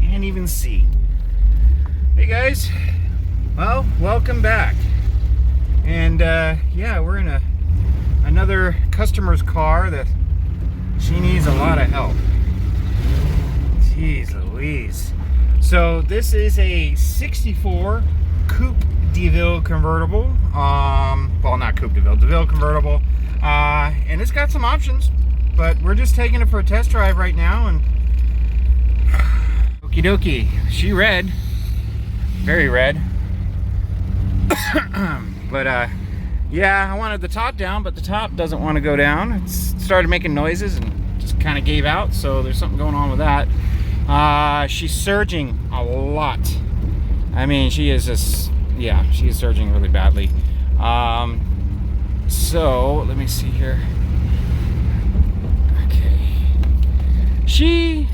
Can't even see. Hey guys, well, welcome back. And yeah, we're in another customer's car that she needs a lot of help. Jeez Louise. So this is a 64 Coupe Deville convertible. Well, not Coupe Deville, Deville convertible. And it's got some options, but we're just taking it for a test drive right now. And okie dokie, she red, very red. But yeah, I wanted the top down, but the top doesn't want to go down. It started making noises and just kind of gave out, so there's something going on with that. She's surging a lot. I mean, she is just, yeah, she is surging really badly. So let me see here. Okay, she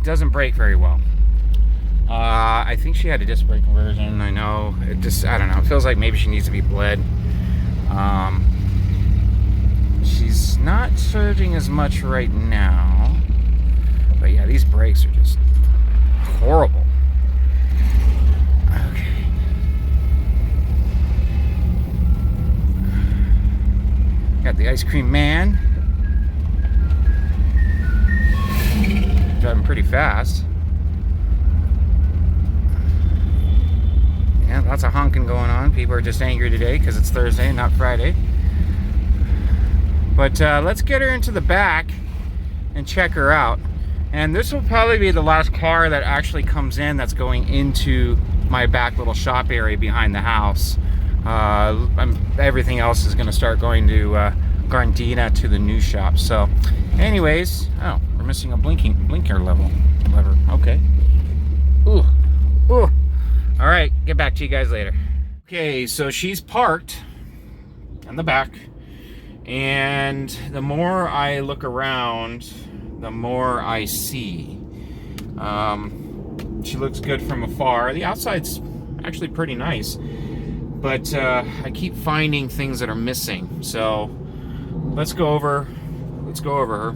doesn't brake very well. I think she had a disc brake conversion. I know it just, I don't know, it feels like maybe she needs to be bled. She's not surging as much right now, but yeah, these brakes are just horrible. Okay. Got the ice cream man. Driving pretty fast. Yeah, lots of honking going on. People are just angry today because it's Thursday and not Friday. But let's get her into the back and check her out. And this will probably be the last car that actually comes in that's going into my back little shop area behind the house. Everything else is going to start going to Gardena, to the new shop. So anyways, oh, we're missing a blinker lever. Okay. Ooh. Ooh. All right, get back to you guys later. Okay, so she's parked in the back, and the more I look around, the more I see. She looks good from afar. The outside's actually pretty nice, but I keep finding things that are missing. So let's go over her.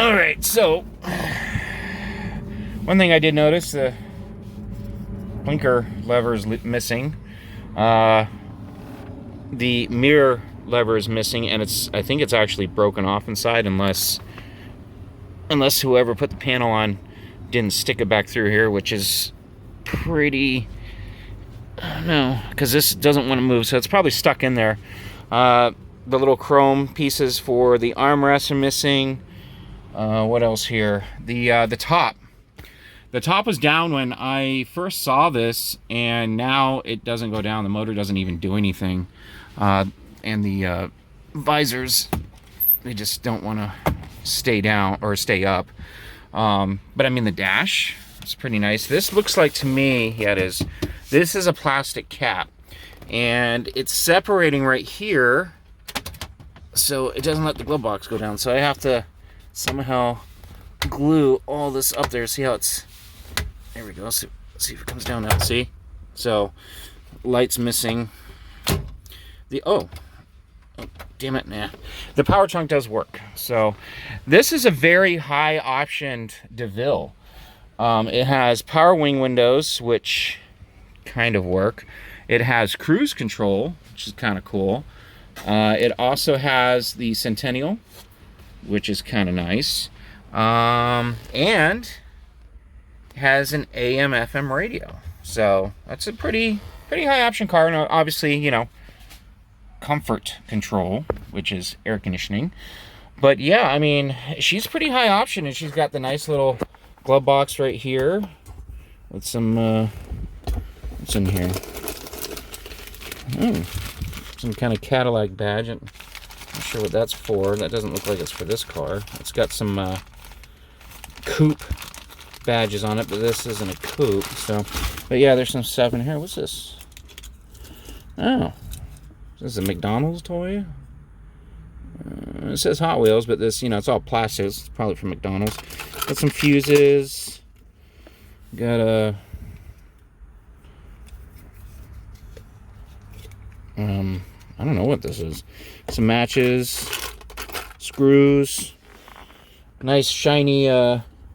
All right, so one thing I did notice, the blinker lever is missing. The mirror lever is missing, and I think it's actually broken off inside, unless whoever put the panel on didn't stick it back through here, which is pretty, I don't know, because this doesn't want to move, so it's probably stuck in there. The little chrome pieces for the armrests are missing. What else here? The top. The top was down when I first saw this, and now it doesn't go down. The motor doesn't even do anything. And the visors, they just don't want to stay down or stay up. But I mean, the dash is pretty nice. This looks like, to me, yeah, it is. This is a plastic cap, and it's separating right here, so it doesn't let the glove box go down. So I have to somehow glue all this up there. See how it's, there we go. Let's see if it comes down now. See? So light's missing. Oh, damn it, nah. The power trunk does work. So this is a very high optioned DeVille. It has power wing windows, which kind of work. It has cruise control, which is kind of cool. It also has the Centennial, which is kind of nice. And has an AM/FM radio. So that's a pretty high option car. And obviously, you know, comfort control, which is air conditioning. But yeah, I mean, she's pretty high option, and she's got the nice little glove box right here with some what's in here? Some kind of Cadillac badge. I'm not sure what that's for. That doesn't look like it's for this car. It's got some coupe badges on it, but this isn't a coupe. So, but yeah, there's some stuff in here. What's this? Oh, this is a McDonald's toy. It says Hot Wheels, but this, you know, it's all plastic. It's probably from McDonald's. Got some fuses. Got a I don't know what this is. Some matches, screws, nice shiny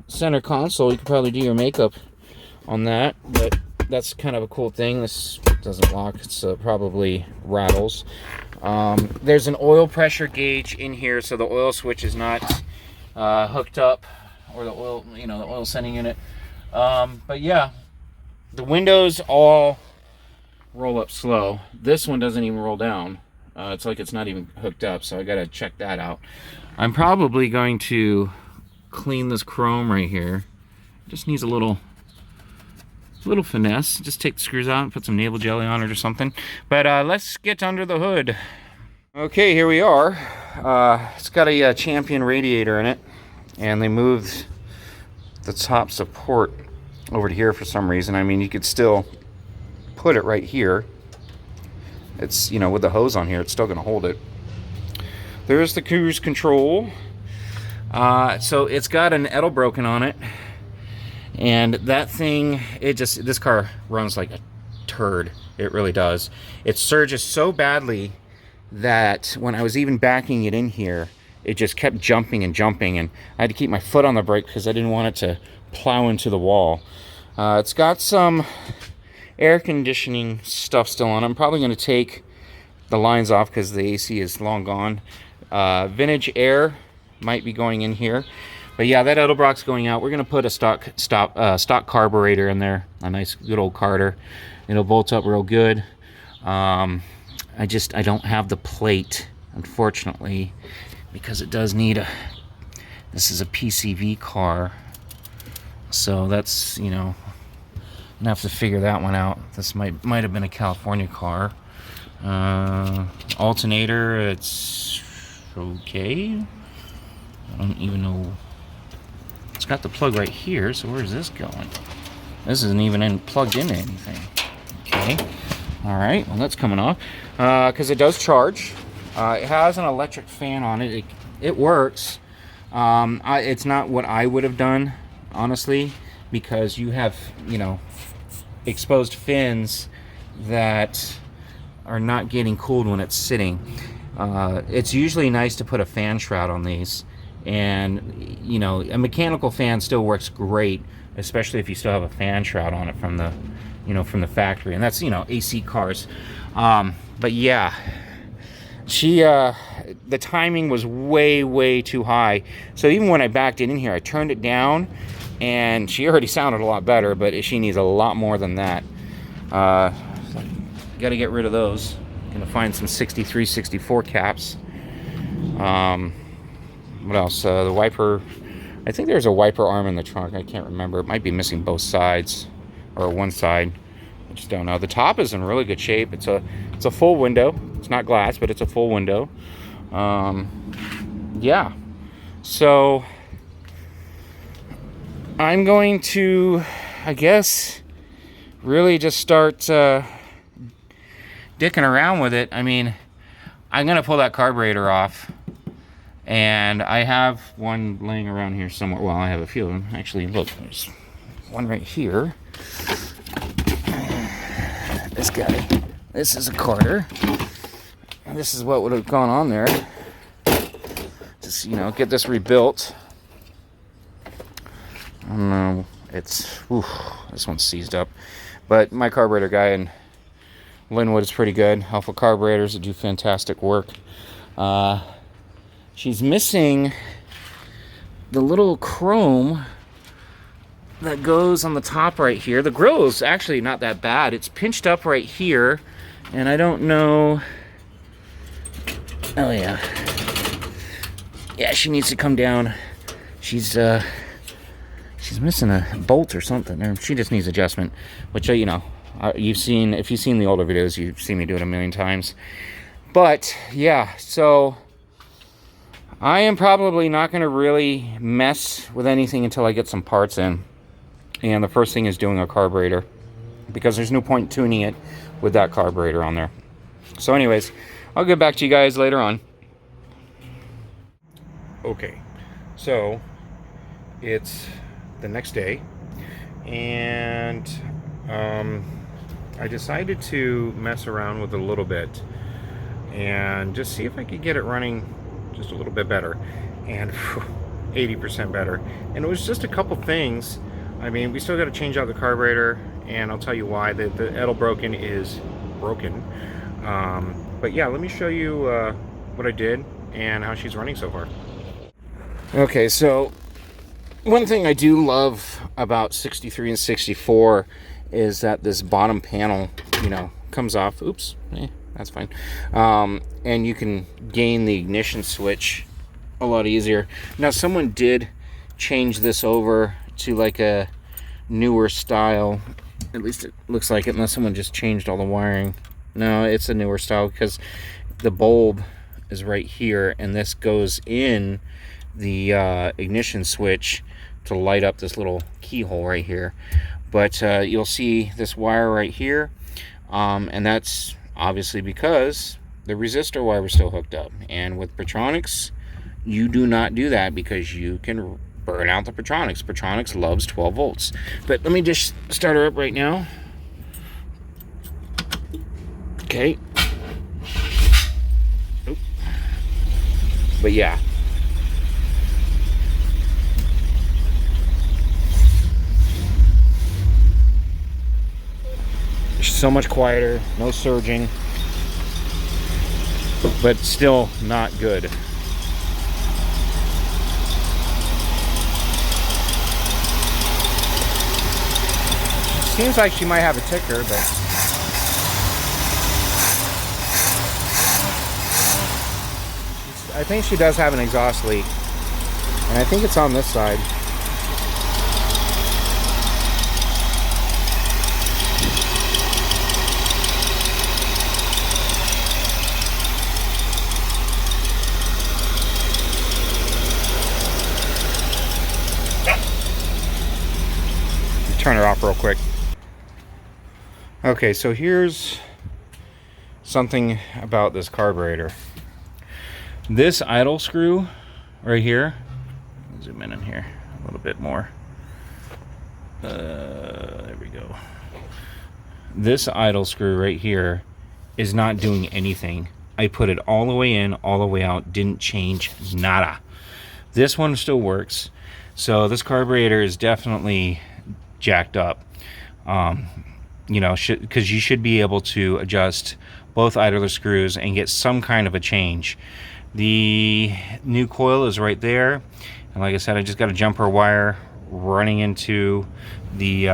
center console. You could probably do your makeup on that, but that's kind of a cool thing. This doesn't lock. It's probably rattles. There's an oil pressure gauge in here, so the oil switch is not hooked up, or the oil, the oil sending unit. But yeah, the windows all roll up slow. This one doesn't even roll down. It's like it's not even hooked up, so I gotta check that out. I'm probably going to clean this chrome right here. Just needs a little finesse. Just take the screws out and put some navel jelly on it or something. But let's get under the hood. Okay, here we are. It's got a Champion radiator in it, and they moved the top support over to here for some reason. I mean, you could still put it right here. It's, with the hose on here, it's still going to hold it. There's the cruise control. So it's got an Edelbroken on it, and that thing, this car runs like a turd. It really does. It surges so badly that when I was even backing it in here, it just kept jumping and jumping, and I had to keep my foot on the brake because I didn't want it to plow into the wall. It's got some air conditioning stuff still on. I'm probably going to take the lines off because the AC is long gone. Vintage air might be going in here, but yeah, that Edelbrock's going out. We're going to put a stock carburetor in there, a nice good old Carter. It'll bolt up real good. I don't have the plate, unfortunately, because it does need this is a PCV car, so that's, I'm gonna have to figure that one out. This might have been a California car. Alternator, it's okay. I don't even know. It's got the plug right here, so where's this going? This isn't even plugged into anything. Okay. All right, well, that's coming off. Because it does charge. It has an electric fan on it. It works. It's not what I would have done, honestly, because you have, exposed fins that are not getting cooled when it's sitting. It's usually nice to put a fan shroud on these, and a mechanical fan still works great, especially if you still have a fan shroud on it from the factory, and that's AC cars. But yeah, the timing was way too high, so even when I backed it in here, I turned it down, and she already sounded a lot better, but she needs a lot more than that. Got to get rid of those. Gonna find some 63, 64 caps. What else? The wiper. I think there's a wiper arm in the trunk. I can't remember. It might be missing both sides, or one side. I just don't know. The top is in really good shape. It's a full window. It's not glass, but it's a full window. Yeah. So I'm going to, I guess, really just start dicking around with it. I mean, I'm going to pull that carburetor off, and I have one laying around here somewhere. Well, I have a few of them. Actually, look, there's one right here. This guy. This is a Carter. And this is what would have gone on there. Just, get this rebuilt. I don't know. It's, this one's seized up. But my carburetor guy in Linwood is pretty good. Alpha carburetors that do fantastic work. She's missing the little chrome that goes on the top right here. The grill is actually not that bad. It's pinched up right here, and I don't know. Oh yeah, she needs to come down. She's missing a bolt or something, or she just needs adjustment, which you've seen. If you've seen the older videos, you've seen me do it a million times. But yeah, so I am probably not going to really mess with anything until I get some parts in. And the first thing is doing a carburetor, because there's no point tuning it with that carburetor on there. So anyways, I'll get back to you guys later on. Okay, so it's the next day, and I decided to mess around with it a little bit and just see if I could get it running just a little bit better. And 80% better. And it was just a couple things. I mean, we still got to change out the carburetor, and I'll tell you why. The Edelbroken is broken. But yeah, let me show you what I did and how she's running so far. Okay, so one thing I do love about 63 and 64 is that this bottom panel, you know, comes off. Oops, that's fine. And you can gain the ignition switch a lot easier. Now, someone did change this over to like a newer style. At least it looks like it, unless someone just changed all the wiring. No, it's a newer style because the bulb is right here, and this goes in the ignition switch to light up this little keyhole right here. But you'll see this wire right here, and that's obviously because the resistor wire was still hooked up. And with Petronics, you do not do that because you can burn out the Petronics. Petronics loves 12 volts. But let me just start her up right now. Okay. Oop. But yeah. So much quieter, no surging, but still not good. Seems like she might have a ticker, but I think she does have an exhaust leak, and I think it's on this side. Turn her off real quick. Okay, so here's something about this carburetor. This idle screw right here, zoom in here a little bit more. There we go. This idle screw right here is not doing anything. I put it all the way in, all the way out, didn't change nada. This one still works. So this carburetor is definitely jacked up. You know, because you should be able to adjust both idler screws and get some kind of a change. The new coil is right there, and like I said, I just got a jumper wire running into the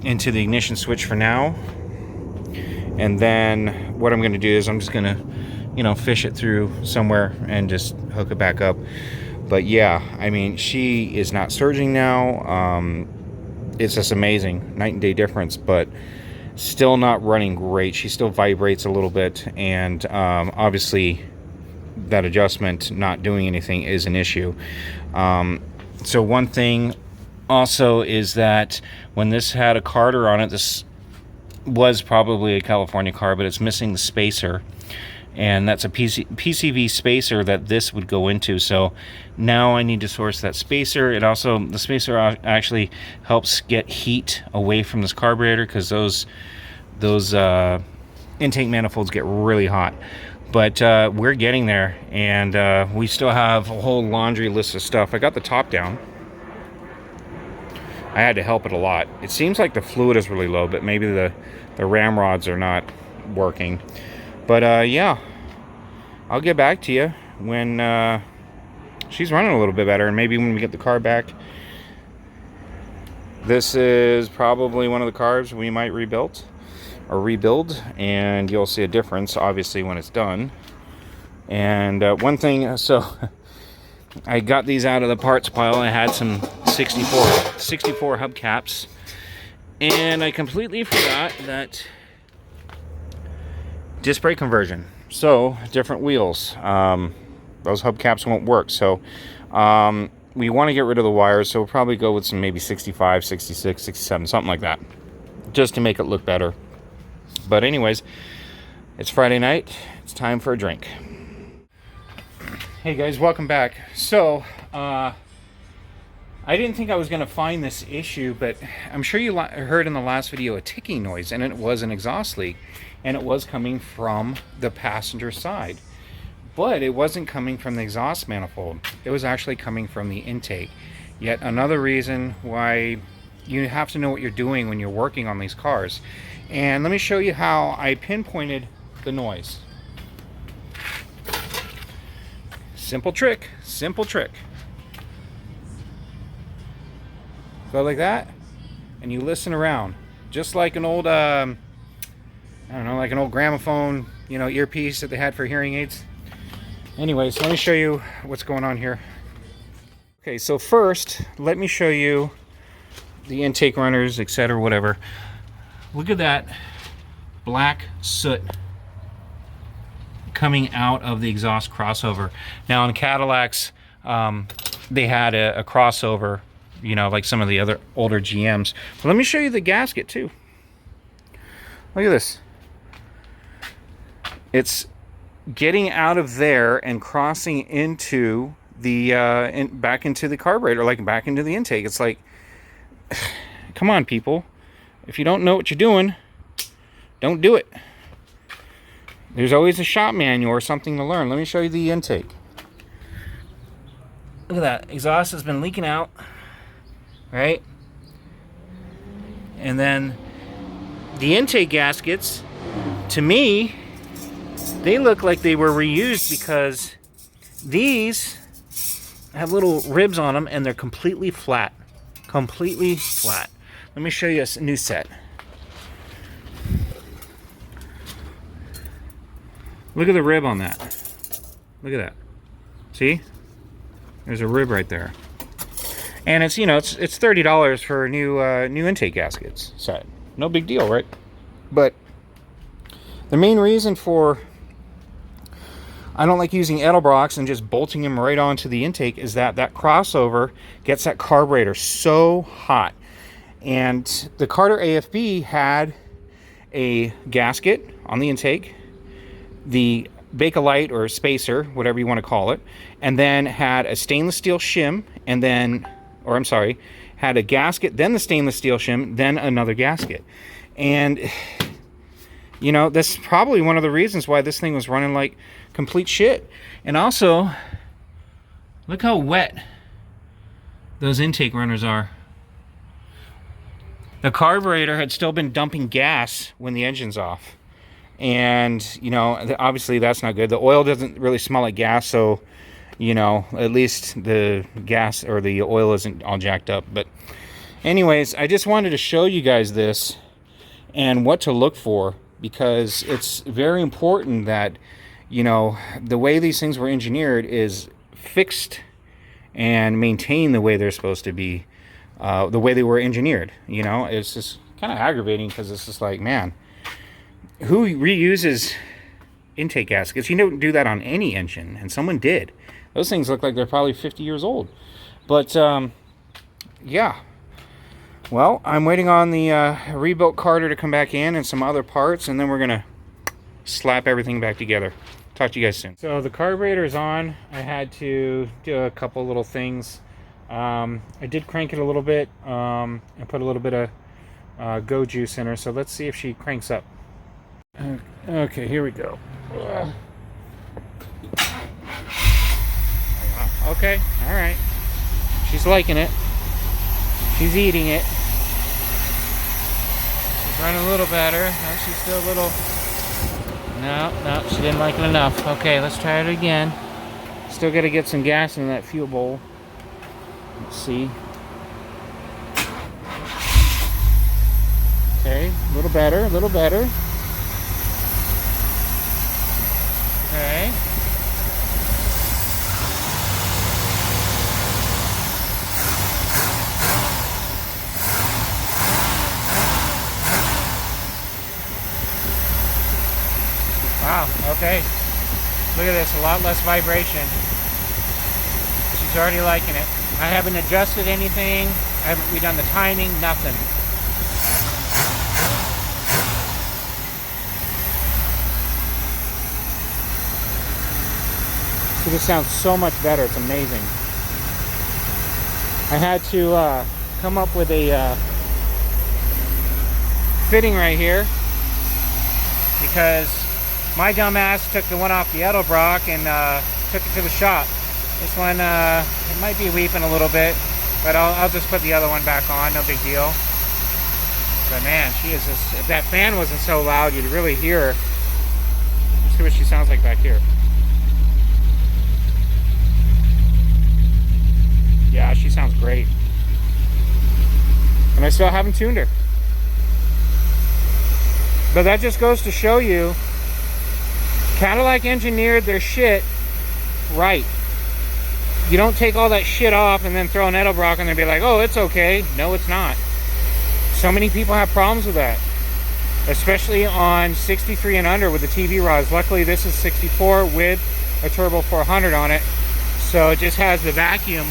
into the ignition switch for now. And then what I'm going to do is I'm just going to, you know, fish it through somewhere and just hook it back up. But yeah, I mean, she is not surging now. It's just amazing, night and day difference, but still not running great. She still vibrates a little bit, and obviously that adjustment not doing anything is an issue. So one thing also is that when this had a Carter on it, this was probably a California car, but it's missing the spacer, and that's a PCV spacer that this would go into. So now I need to source that spacer. It also, the spacer actually helps get heat away from this carburetor, because those intake manifolds get really hot. But we're getting there, and we still have a whole laundry list of stuff. I got the top down. I had to help it a lot. It seems like the fluid is really low, but maybe the ramrods are not working. But yeah, I'll get back to you when she's running a little bit better, and maybe when we get the car back. This is probably one of the cars we might rebuild, and you'll see a difference obviously when it's done. And one thing, so I got these out of the parts pile. I had some 64 hubcaps, and I completely forgot that disc brake conversion. So different wheels, those hubcaps won't work. So we want to get rid of the wires, so we'll probably go with some maybe 65, 66, 67, something like that, just to make it look better. But anyways, it's Friday night. It's time for a drink. Hey guys, welcome back. So I I didn't think I was going to find this issue, but I'm sure you heard in the last video a ticking noise, and it was an exhaust leak, and it was coming from the passenger side. But it wasn't coming from the exhaust manifold. It was actually coming from the intake. Yet another reason why you have to know what you're doing when you're working on these cars. And let me show you how I pinpointed the noise. Simple trick, simple trick. Go like that, and you listen around, just like an old, I don't know, like an old gramophone, you know, earpiece that they had for hearing aids. Anyways, let me show you what's going on here. Okay, so first, let me show you the intake runners, etc., whatever. Look at that black soot coming out of the exhaust crossover. Now, in Cadillacs, they had a crossover, you know, like some of the other older GMs. But let me show you the gasket too. Look at this. It's getting out of there and crossing into the back into the carburetor, like back into the intake. It's like, come on, people. If you don't know what you're doing, don't do it. There's always a shop manual or something to learn. Let me show you the intake. Look at that. Exhaust has been leaking out. Right? And then the intake gaskets, to me, they look like they were reused because these have little ribs on them and they're completely flat. Completely flat. Let me show you a new set. Look at the rib on that. Look at that. See? There's a rib right there. And it's, you know, it's $30 for a new intake gaskets set. No big deal, right? But the main reason for I don't like using Edelbrock's and just bolting them right onto the intake is that crossover gets that carburetor so hot. And the Carter AFB had a gasket on the intake, the Bakelite or spacer, whatever you want to call it, and then had a stainless steel shim, and then, or I'm sorry, had a gasket, then the stainless steel shim, then another gasket. And, you know, that's probably one of the reasons why this thing was running like complete shit. And also, look how wet those intake runners are. The carburetor had still been dumping gas when the engine's off. And, you know, obviously that's not good. The oil doesn't really smell like gas, so, you know, at least the gas or the oil isn't all jacked up. But anyways, I just wanted to show you guys this and what to look for, because it's very important that, you know, the way these things were engineered is fixed and maintained the way they're supposed to be, the way they were engineered. You know, it's just kind of aggravating because it's just like, man, who reuses intake gaskets? You don't do that on any engine, and someone did. Those things look like they're probably 50 years old. But yeah, well, I'm waiting on the rebuilt Carter to come back in and some other parts, and then we're gonna slap everything back together. Talk to you guys soon. So the carburetor is on. I had to do a couple little things. I did crank it a little bit and put a little bit of go juice in her, so let's see if she cranks up. Okay, here we go. Okay, all right. She's liking it. She's eating it. She's running a little better. No, she's still a little... No, she didn't like it enough. Okay, let's try it again. Still got to get some gas in that fuel bowl. Let's see. Okay, a little better, a little better. Okay. Wow, okay. Look at this, a lot less vibration. She's already liking it. I haven't adjusted anything. I haven't redone the timing, nothing. So this sounds so much better. It's amazing. I had to come up with a fitting right here because my dumb ass took the one off the Edelbrock and took it to the shop. This one, it might be weeping a little bit, but I'll just put the other one back on, no big deal. But man, she is just, if that fan wasn't so loud, you'd really hear her. Let's see what she sounds like back here. Yeah, she sounds great. And I still haven't tuned her. But that just goes to show you, Cadillac engineered their shit right. You don't take all that shit off and then throw an Edelbrock and then be like, oh, it's okay. No, it's not. So many people have problems with that, especially on 63 and under with the TV rods. Luckily, this is 64 with a turbo 400 on it, so it just has the vacuum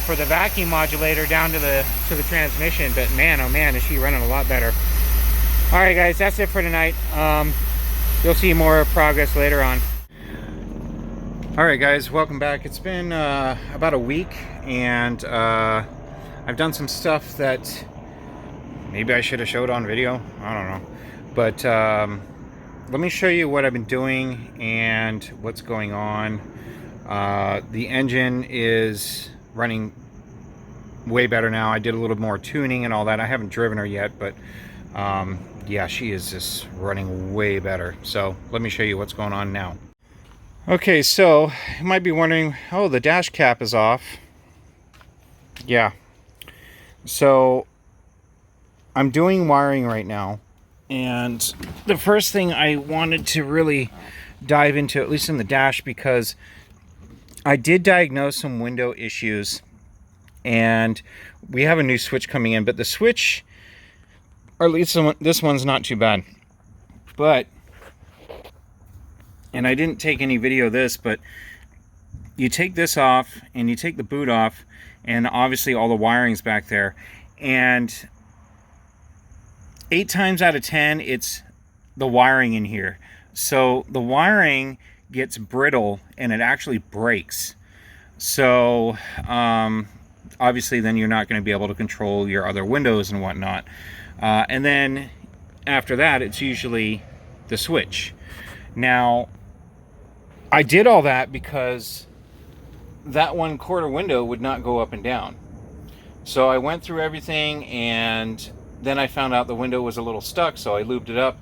for the vacuum modulator down to the transmission. But man, oh man, is she running a lot better. All right, guys, that's it for tonight. You'll see more progress later on. All right, guys, welcome back. It's been about a week, and I've done some stuff that maybe I should have showed on video. I don't know. But let me show you what I've been doing and what's going on. The engine is running way better now. I did a little more tuning and all that. I haven't driven her yet, but yeah, she is just running way better. So let me show you what's going on now. Okay, so you might be wondering, oh, the dash cap is off. Yeah. So I'm doing wiring right now, and the first thing I wanted to really dive into, at least in the dash, because I did diagnose some window issues, and we have a new switch coming in, but the switch, or at least this one's not too bad. But, and I didn't take any video of this, but you take this off and you take the boot off, and obviously all the wiring's back there, and 8 times out of 10 it's the wiring in here. So the wiring gets brittle and it actually breaks. So obviously then you're not going to be able to control your other windows and whatnot. And then after that, it's usually the switch. Now, I did all that because that 1/4 window would not go up and down. So I went through everything, and then I found out the window was a little stuck, so I lubed it up,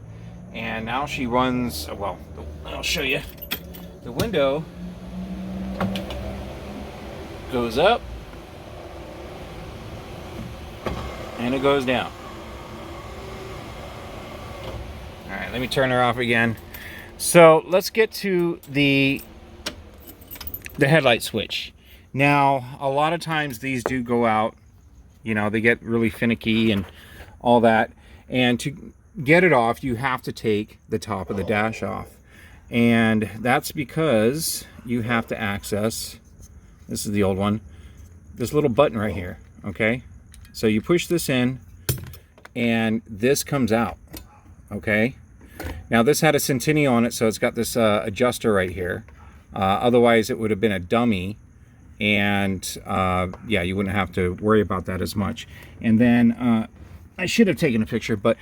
and now she runs, well, I'll show you. The window goes up, and it goes down. All right, let me turn her off again. So let's get to the headlight switch. Now, a lot of times these do go out, you know, they get really finicky and all that, and to get it off you have to take the top of the dash off, and that's because you have to access, this is the old one, this little button right here. Okay, so you push this in and this comes out. Okay, now this had a Centennial on it, so it's got this adjuster right here. Otherwise it would have been a dummy, and yeah, you wouldn't have to worry about that as much. And then I should have taken a picture, but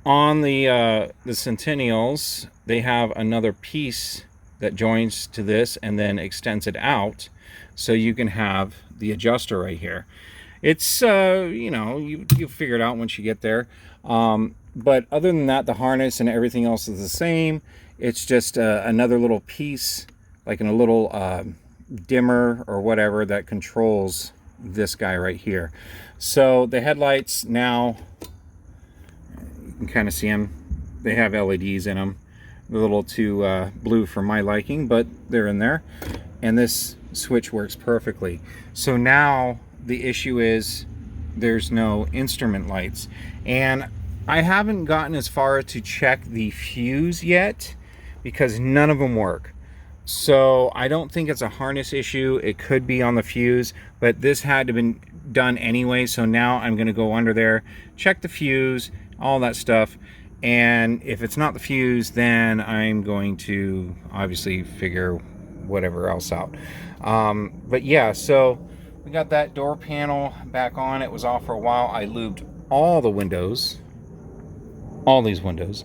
on the Centennials, they have another piece that joins to this and then extends it out, so you can have the adjuster right here. It's you know, you figure it out once you get there. But other than that, the harness and everything else is the same. It's just another little piece, like in a little dimmer or whatever, that controls this guy right here. So the headlights now, you can kind of see them. They have LEDs in them. They're a little too blue for my liking, but they're in there. And this switch works perfectly. So now the issue is there's no instrument lights. And I haven't gotten as far to check the fuse yet because none of them work. So I don't think it's a harness issue. It could be on the fuse, but this had to been done anyway. So now I'm going to go under there, check the fuse, all that stuff. And if it's not the fuse, then I'm going to obviously figure whatever else out. But yeah, so We got that door panel back on. It was off for a while. I lubed all the windows, all these windows.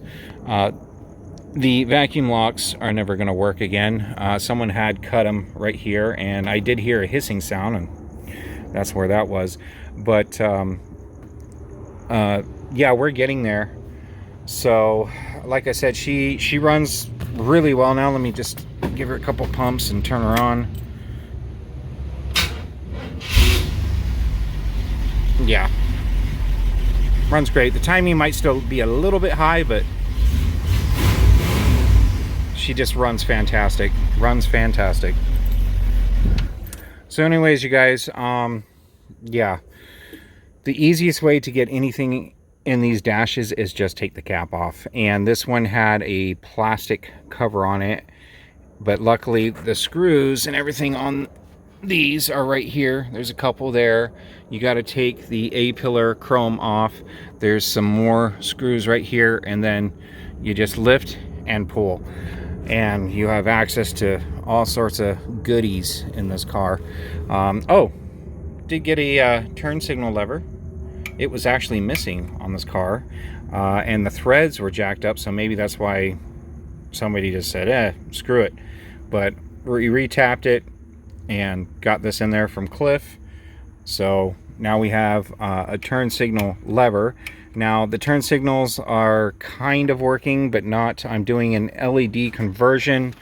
The vacuum locks are never going to work again. Someone had cut them right here, and I did hear a hissing sound, and that's where that was. But yeah, we're getting there. So like I said, she runs really well now. Let me just give her a couple pumps and turn her on. Yeah, runs great. The timing might still be a little bit high, but she just runs fantastic. So anyways, you guys, yeah, the easiest way to get anything in these dashes is just take the cap off. And this one had a plastic cover on it, but luckily the screws and everything on these are right here. There's a couple there. You got to take the A-pillar chrome off. There's some more screws right here, and then you just lift and pull, and you have access to all sorts of goodies in this car. Oh, did get a turn signal lever. It was actually missing on this car, and the threads were jacked up, so maybe that's why somebody just said, screw it. But we re-tapped it and got this in there from Cliff. So now we have a turn signal lever. Now the turn signals are kind of working, but not. I'm doing an LED conversion.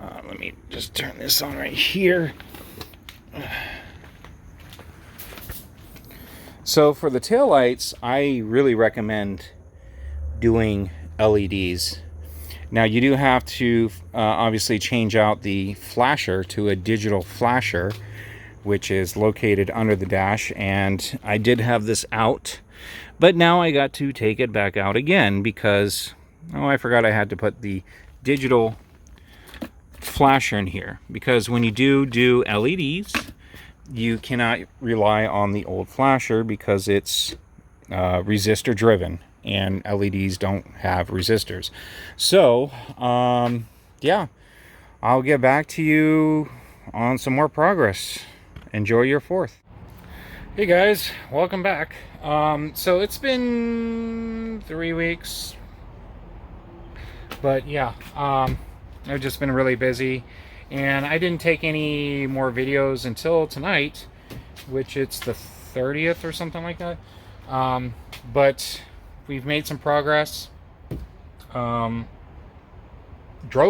Let me just turn this on right here. So for the taillights, I really recommend doing LEDs. Now you do have to obviously change out the flasher to a digital flasher, which is located under the dash, and I did have this out, but now I got to take it back out again because, oh, I forgot I had to put the digital flasher in here, because when you do LEDs, you cannot rely on the old flasher because it's resistor driven, and LEDs don't have resistors. So yeah, I'll get back to you on some more progress. Enjoy your 4th. Hey guys, welcome back. So it's been 3 weeks, but yeah, I've just been really busy, and I didn't take any more videos until tonight, which it's the 30th or something like that. But we've made some progress. Drove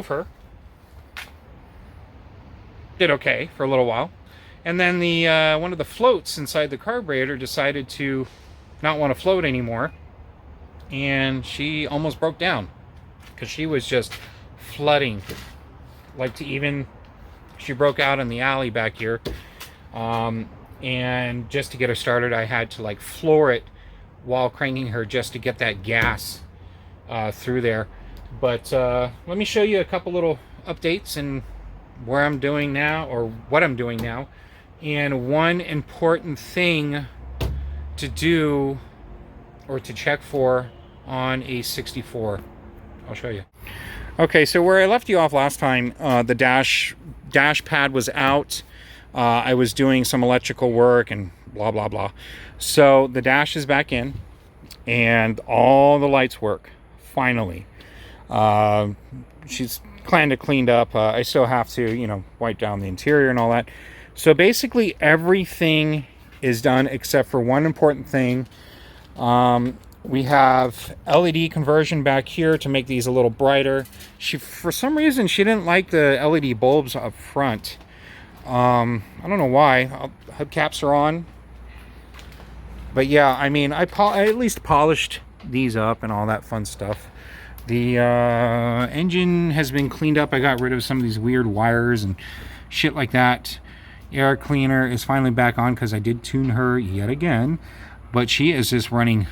her. Did okay for a little while. And then the one of the floats inside the carburetor decided to not want to float anymore. And she almost broke down because she was just flooding. Like to even, she broke out in the alley back here. And just to get her started, I had to like floor it while cranking her just to get that gas through there. But let me show you a couple little updates and where I'm doing now, or what I'm doing now. And one important thing to do or to check for on a 64. I'll show you. Okay, so where I left you off last time, the dash pad was out. I was doing some electrical work and blah blah blah. So the dash is back in, and all the lights work finally. She's kind of cleaned up. I still have to, wipe down the interior and all that. So basically everything is done except for one important thing. We have LED conversion back here to make these a little brighter. For some reason, she didn't like the LED bulbs up front. I don't know why. Hubcaps are on. But yeah, I mean, I at least polished these up and all that fun stuff. The engine has been cleaned up. I got rid of some of these weird wires and shit like that. Air cleaner is finally back on because I did tune her yet again. But she is just running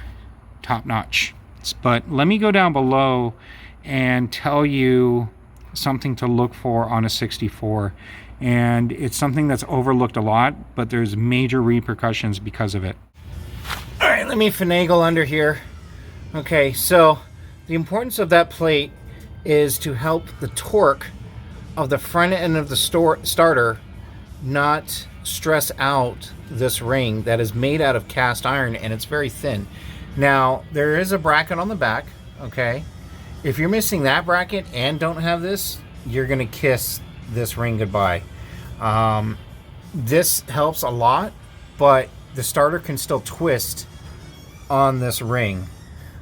top notch. But let me go down below and tell you something to look for on a 64. And it's something that's overlooked a lot, but there's major repercussions because of it. All right, let me finagle under here. Okay, so the importance of that plate is to help the torque of the front end of the starter not stress out this ring that is made out of cast iron, and it's very thin. Now, there is a bracket on the back, okay? If you're missing that bracket and don't have this, you're gonna kiss this ring goodbye. This helps a lot, but the starter can still twist on this ring.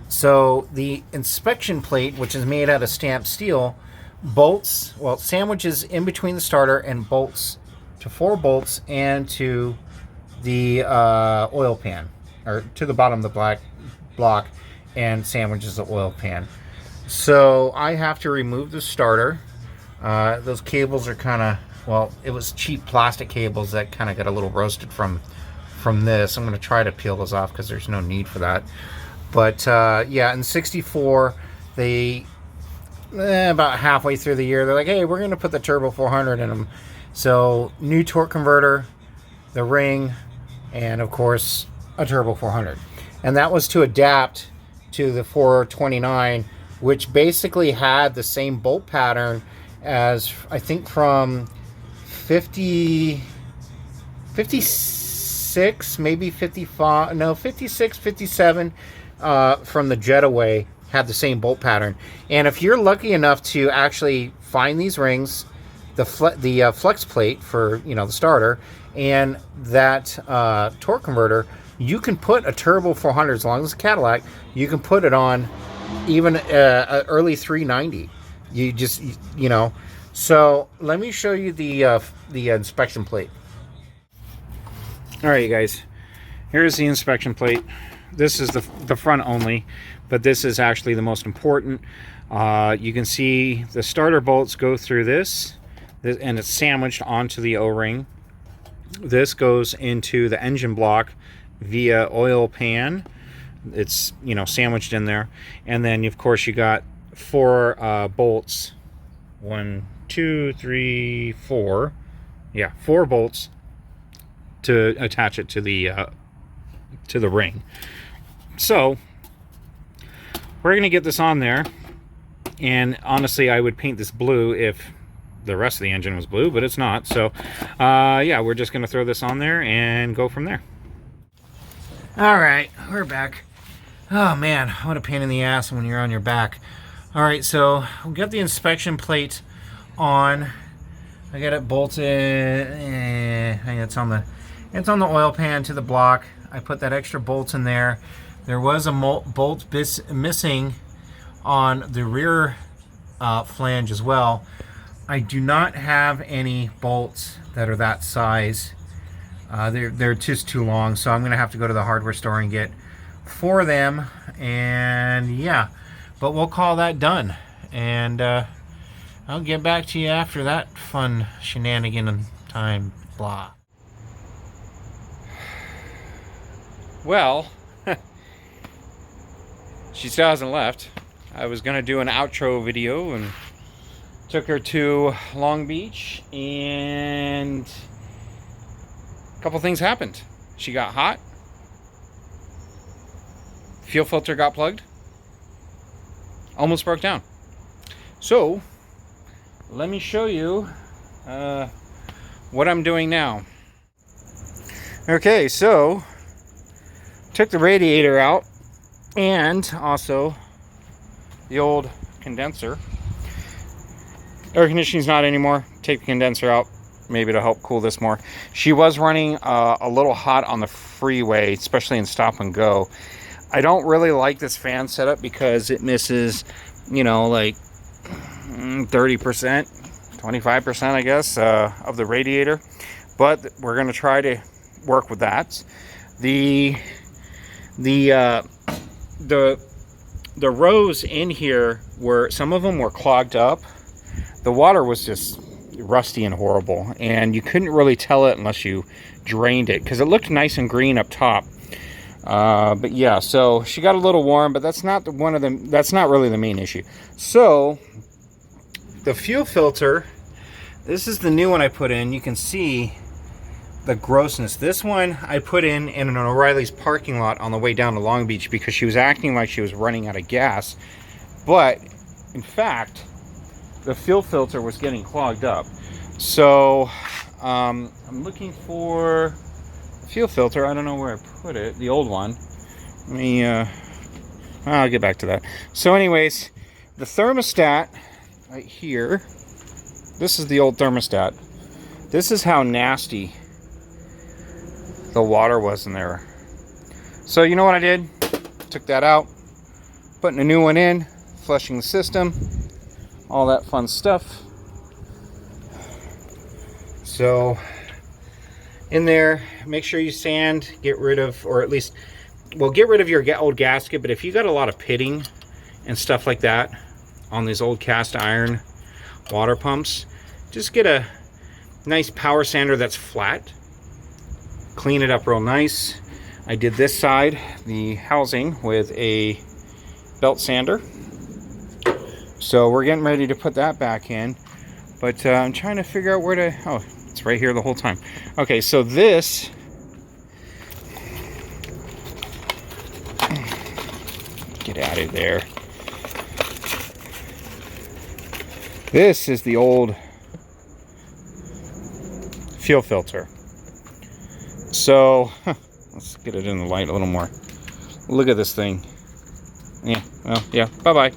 So the inspection plate, which is made out of stamped steel, bolts, well, sandwiches in between the starter and bolts to 4 bolts and to the oil pan, or to the bottom of the black block, and sandwiches the oil pan. So I have to remove the starter. Those cables are kind of, well, it was cheap plastic cables that kind of got a little roasted from this. I'm going to try to peel those off because there's no need for that. But yeah, in 64, they about halfway through the year, they're like, hey, we're going to put the Turbo 400 in them. So new torque converter, the ring, and of course a Turbo 400. And that was to adapt to the 429, which basically had the same bolt pattern as, I think, from 56, maybe 55, no, 56, 57, from the Jetaway, had the same bolt pattern. And if you're lucky enough to actually find these rings, the flex plate for, you know, the starter, and that torque converter, you can put a Turbo 400, as long as it's a Cadillac, you can put it on even early 390. You just, you know. So let me show you the inspection plate. All right, you guys, here's the inspection plate. This is the front only, but this is actually the most important. You can see the starter bolts go through this, and it's sandwiched onto the O-ring. This goes into the engine block via oil pan. It's, you know, sandwiched in there. And then, of course, you got 4 bolts. 1, 2, 3, 4. Yeah, 4 bolts to attach it to the ring. So we're gonna get this on there, and honestly, I would paint this blue if the rest of the engine was blue, but it's not. So yeah, we're just gonna throw this on there and go from there. All right, we're back. Oh man, what a pain in the ass when you're on your back. All right, so we got the inspection plate on. I got it bolted. It's on the oil pan to the block. I put that extra bolt in there. There was a bolt missing on the rear flange as well. I do not have any bolts that are that size. They're just too long, so I'm gonna have to go to the hardware store and get 4 of them. And yeah, but we'll call that done. And I'll get back to you after that fun shenanigan time. Blah. Well, she still hasn't left. I was gonna do an outro video and took her to Long Beach, and a couple things happened. She got hot, fuel filter got plugged, almost broke down. So let me show you what I'm doing now. Okay, so took the radiator out and also the old condenser. Air conditioning's not anymore. Take the condenser out, maybe to help cool this more. She was running a little hot on the freeway, especially in stop and go. I don't really like this fan setup because it misses, you know, like 30%, 25%, I guess, of the radiator. But we're going to try to work with that. The rows in here were, some of them were clogged up. The water was just rusty and horrible, and you couldn't really tell it unless you drained it, because it looked nice and green up top. But yeah, so she got a little warm, but that's not really the main issue. So the fuel filter, this is the new one I put in. You can see the grossness. This one I put in an O'Reilly's parking lot on the way down to Long Beach because she was acting like she was running out of gas, but in fact the fuel filter was getting clogged up. So I'm looking for a fuel filter. I don't know where I put it, the old one. Let me, I'll get back to that. So anyways, the thermostat right here, this is the old thermostat. This is how nasty the water was in there. So you know what I did? Took that out, putting a new one in, flushing the system, all that fun stuff. So in there, make sure you sand, get rid of, or at least, well, get rid of your old gasket. But if you got a lot of pitting and stuff like that on these old cast iron water pumps, just get a nice power sander that's flat, clean it up real nice. I did this side, the housing, with a belt sander. So we're getting ready to put that back in. But I'm trying to figure out where to, oh, it's right here the whole time. Okay, so this, get out of there. This is the old fuel filter. So, let's get it in the light a little more. Look at this thing. Yeah, well, yeah, bye-bye.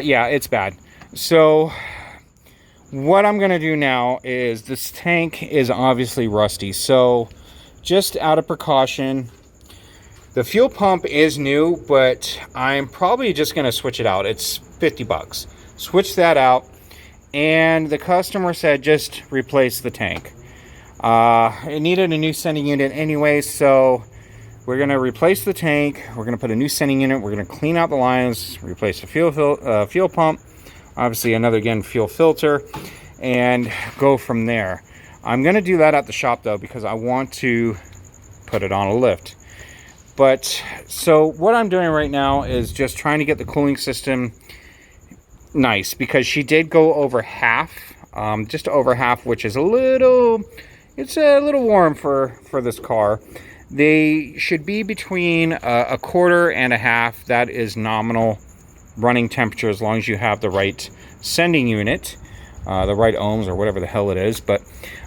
Yeah, it's bad. So, what I'm going to do now is, this tank is obviously rusty. So, just out of precaution, the fuel pump is new, but I'm probably just going to switch it out. It's 50 bucks. Switch that out. And the customer said just replace the tank. It needed a new sending unit anyway, so we're going to replace the tank. We're going to put a new sending unit. We're going to clean out the lines, replace the fuel pump, obviously another, again, fuel filter, and go from there. I'm going to do that at the shop, though, because I want to put it on a lift. But, so what I'm doing right now is just trying to get the cooling system nice, because she did go over half, just over half, which is a little warm for this car. They should be between a quarter and a half. That is nominal running temperature, as long as you have the right sending unit, the right ohms or whatever the hell it is. But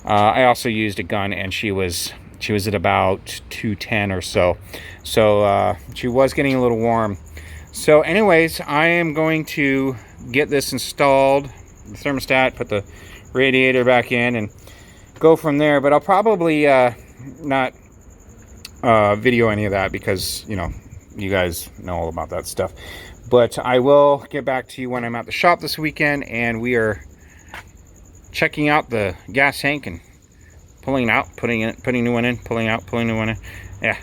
I also used a gun, and she was at about 210 or so. So she was getting a little warm. So anyways, I am going to get this installed, the thermostat, put the radiator back in, and go from there. But I'll probably not video any of that, because, you know, you guys know all about that stuff. But I will get back to you when I'm at the shop this weekend, and we are checking out the gas tank and pulling it out, putting new one in, pulling out, pulling new one in. Yeah,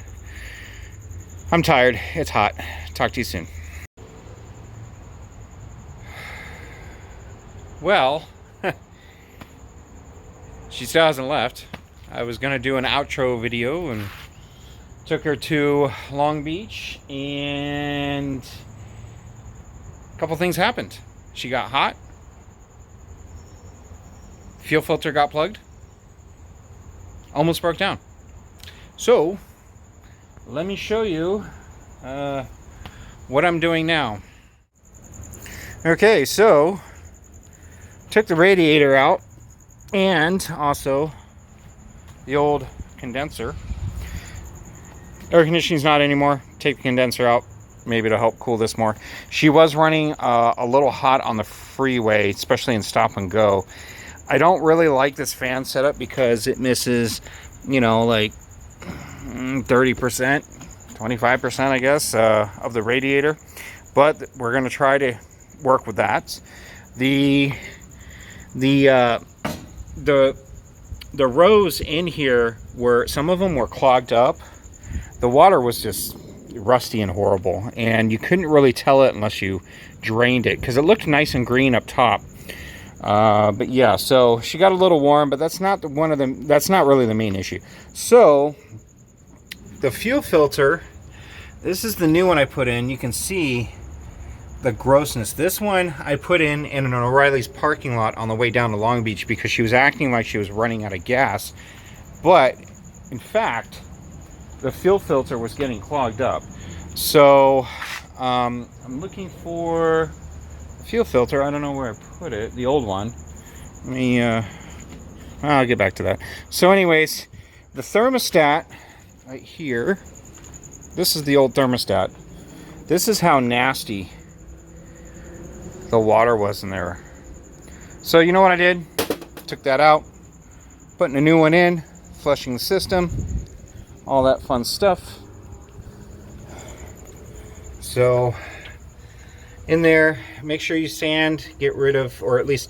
I'm tired. It's hot. Talk to you soon. Well, she still hasn't left. I was gonna do an outro video and took her to Long Beach, and a couple things happened. She got hot, fuel filter got plugged, almost broke down. So let me show you what I'm doing now. Okay, so took the radiator out, and also the old condenser. Air conditioning's not anymore. Take the condenser out. Maybe it'll help cool this more. She was running a little hot on the freeway, especially in stop and go. I don't really like this fan setup because it misses, you know, like 30%, 25%, I guess, of the radiator. But we're going to try to work with that. The rows in here were, some of them were clogged up. The water was just rusty and horrible, and you couldn't really tell it unless you drained it, because it looked nice and green up top. But yeah, so she got a little warm, but that's not that's not really the main issue. So the fuel filter, this is the new one I put in. You can see the grossness. This one I put in an O'Reilly's parking lot on the way down to Long Beach, because she was acting like she was running out of gas, but in fact the fuel filter was getting clogged up. So I'm looking for a fuel filter. I don't know where I put it, the old one. Let me I'll get back to that. So anyways, the thermostat right here, this is the old thermostat. This is how nasty the water was in there. So you know what I did? Took that out, putting a new one in, flushing the system, all that fun stuff. So in there, make sure you sand, get rid of, or at least,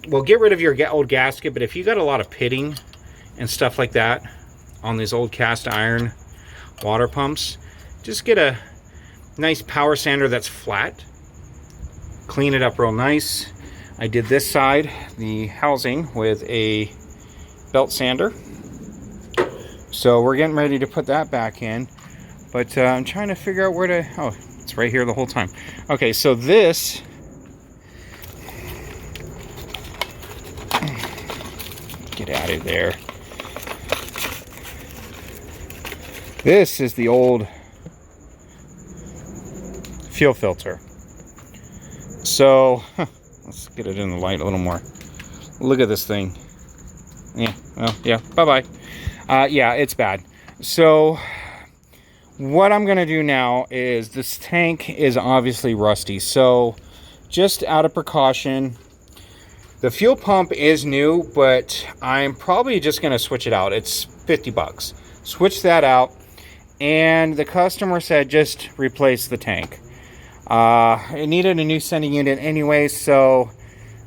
well, get rid of your old gasket. But if you got a lot of pitting and stuff like that on these old cast iron water pumps, just get a nice power sander that's flat, clean it up real nice. I did this side, the housing, with a belt sander. So we're getting ready to put that back in, but I'm trying to figure out where to, oh, it's right here the whole time. Okay, so this, get out of there. This is the old fuel filter. So, let's get it in the light a little more. Look at this thing. Yeah, well, yeah, bye-bye. Yeah, it's bad. So, what I'm going to do now is, this tank is obviously rusty. So, just out of precaution, the fuel pump is new, but I'm probably just going to switch it out. It's 50 bucks. Switch that out. And the customer said just replace the tank. It needed a new sending unit anyway, so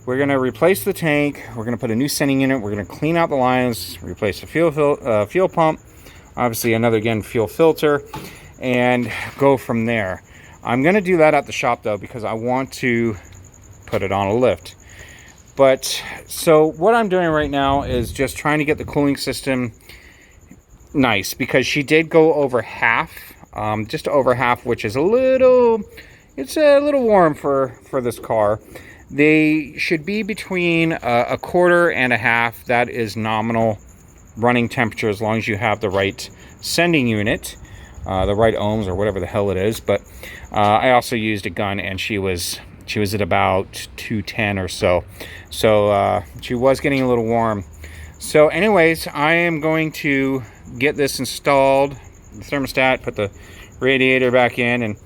we're going to replace the tank. We're going to put a new sending unit. We're going to clean out the lines, replace the fuel pump, obviously another, again, fuel filter, and go from there. I'm going to do that at the shop, though, because I want to put it on a lift. But, so what I'm doing right now is just trying to get the cooling system nice, because she did go over half, just over half, which is a little... It's a little warm for this car. They should be between a quarter and a half. That is nominal running temperature, as long as you have the right sending unit, the right ohms or whatever the hell it is. But I also used a gun, and she was at about 210 or so. So she was getting a little warm. So anyways, I am going to get this installed, the thermostat, put the radiator back in, and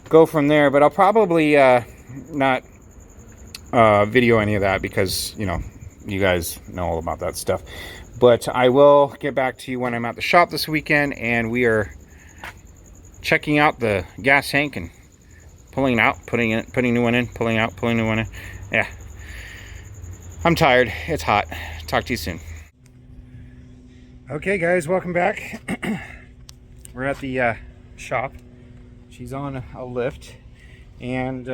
go from there. But I'll probably not video any of that, because, you know, you guys know all about that stuff. But I will get back to you when I'm at the shop this weekend, and we are checking out the gas tank and pulling it out, putting new one in, pulling out, pulling new one in. Yeah, I'm tired. It's hot. Talk to you soon. Okay, guys, welcome back. We're at the shop. She's on a lift, and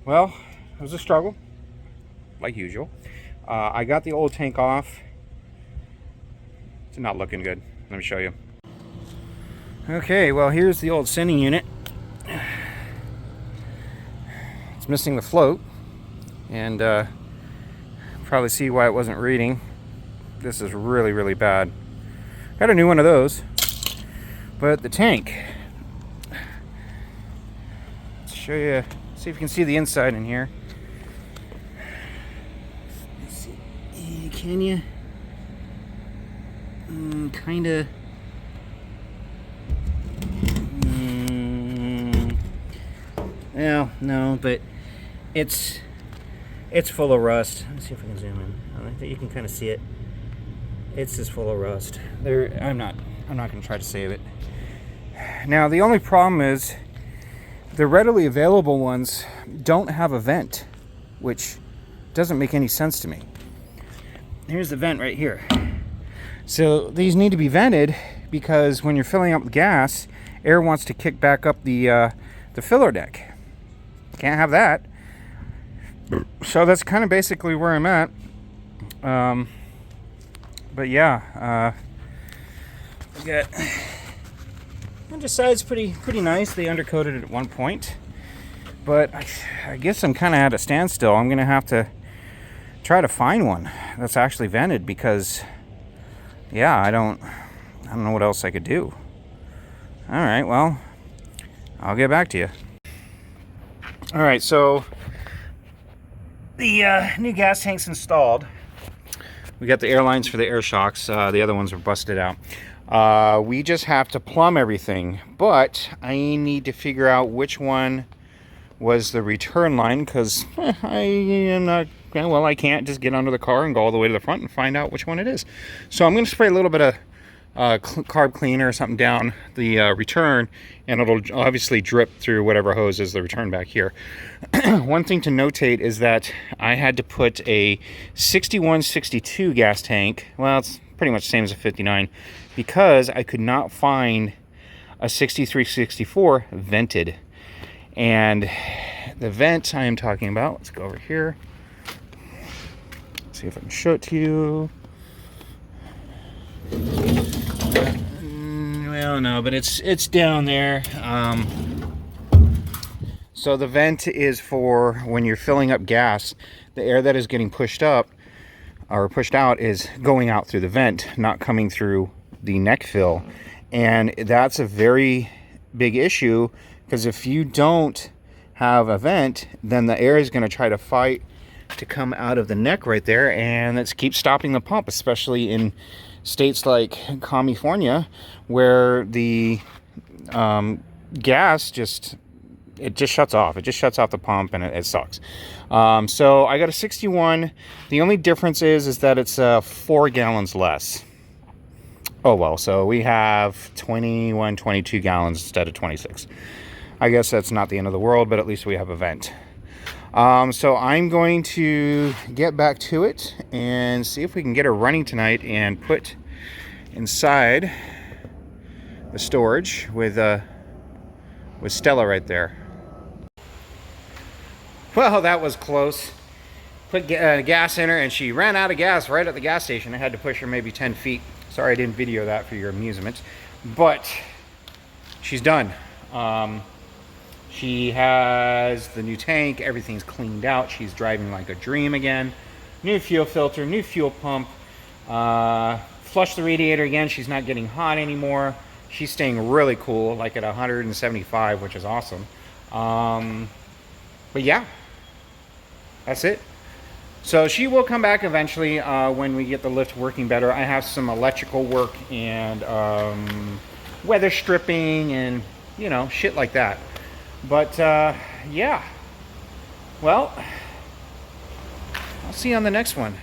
well, it was a struggle, like usual. I got the old tank off. It's not looking good. Let me show you. Okay, well, here's the old sending unit. It's missing the float, and probably see why it wasn't reading. This is really, really bad. Got a new one of those, but the tank, let's show you, see if you can see the inside in here. Let's see, can you? Kinda. Well, no, but it's full of rust. Let's see if I can zoom in. I think you can kind of see it. It's just full of rust. I'm not going to try to save it. Now, the only problem is the readily available ones don't have a vent, which doesn't make any sense to me. Here's the vent right here. So these need to be vented, because when you're filling up with gas, air wants to kick back up the filler deck. Can't have that. So that's kind of basically where I'm at. But yeah, we got, on the side's pretty nice. They undercoated it at one point, but I guess I'm kind of at a standstill. I'm gonna have to try to find one that's actually vented, because yeah, I don't know what else I could do. All right, well, I'll get back to you. All right, so the new gas tank's installed. We got the air lines for the air shocks. The other ones were busted out. We just have to plumb everything. But I need to figure out which one was the return line, because I am not, well, I can't just get under the car and go all the way to the front and find out which one it is. So I'm going to spray a little bit of carb cleaner or something down the return, and it'll obviously drip through whatever hose is the return back here. One thing to notate is that I had to put a 6162 gas tank, well, it's pretty much the same as a 59, because I could not find a 6364 vented. And the vent I am talking about, let's go over here, see if I can show it to you. Well, no, but it's down there. So the vent is for when you're filling up gas, the air that is getting pushed up or pushed out is going out through the vent, not coming through the neck fill. And that's a very big issue, because if you don't have a vent, then the air is going to try to fight to come out of the neck right there, and it keeps stopping the pump, especially in states like California, where the gas just shuts off. It just shuts off the pump, and it sucks. So I got a 61. The only difference is that it's 4 gallons less. Oh well, so we have 21, 22 gallons instead of 26. I guess that's not the end of the world, but at least we have a vent. So I'm going to get back to it and see if we can get her running tonight and put inside the storage with Stella right there. Well, that was close. Put gas in her, and she ran out of gas right at the gas station. I had to push her maybe 10 feet. Sorry I didn't video that for your amusement, but she's done. She has the new tank, everything's cleaned out, she's driving like a dream again. New fuel filter, new fuel pump, flush the radiator again, she's not getting hot anymore. She's staying really cool, like at 175, which is awesome. But yeah, that's it. So she will come back eventually when we get the lift working better. I have some electrical work and weather stripping and, you know, shit like that. But yeah, well, I'll see you on the next one.